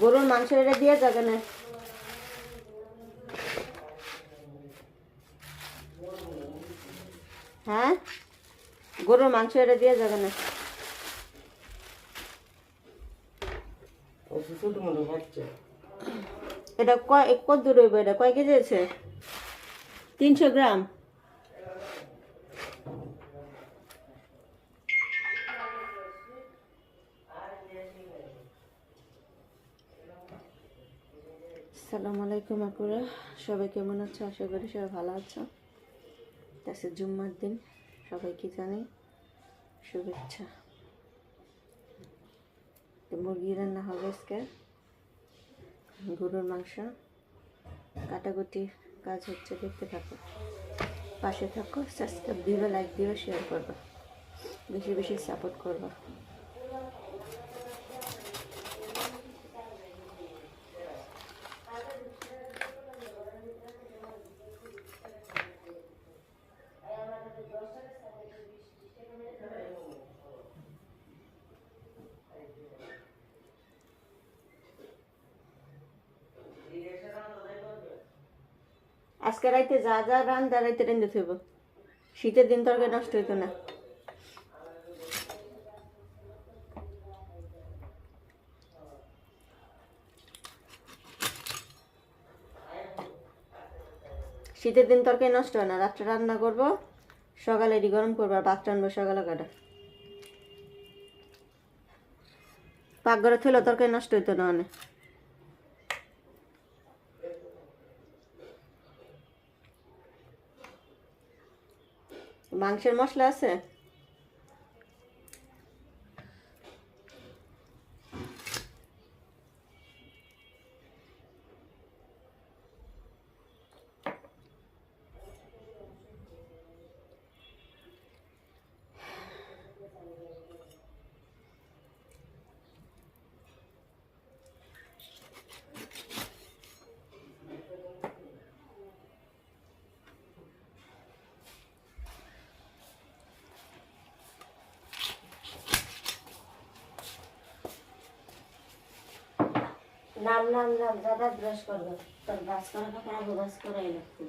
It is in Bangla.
গরুর মাংস এটা দিয়ে যাবে না। হ্যাঁ, গরুর মাংস এটা দিয়ে যাবে না। এটা কত দূর হইব? এটা কয় কেজি আছে? 300 গ্রাম। আসসালামু আলাইকুম আপুরা, সবাই কেমন আছো? আশা করি সবাই ভালো আছো। আজকে জুম্মার দিন, সবাইকে জানি শুভেচ্ছা। মুরগি রান্না হবে আজকে, গরুর মাংস কাটাকুটির কাজ হচ্ছে, দেখতে থাকো, পাশে থাকো, সাবস্ক্রাইব দিবে, লাইক দিবে, শেয়ার করবা, বেশি বেশি সাপোর্ট করবা। আজকে রাইতে যা যা রান্দা রাইতে রেঁধে থইব, শীতের দিন তরকারি নষ্ট হইতো না। শীতের দিন তরকারি নষ্ট হয় না, রাত্রে রান্না করবো, সকালে এটি গরম করবো, আর ভাত রান্নবো সকালে কাটা। পাকঘরে থইলে তরকারি নষ্ট হইতো না অনেক। মাংসের মশলা আছে? নাম নাম নাম, দাদা ব্রাশ করবে, তোর ব্রাশ করাটা আগে ব্রাশ করাই লাগবে।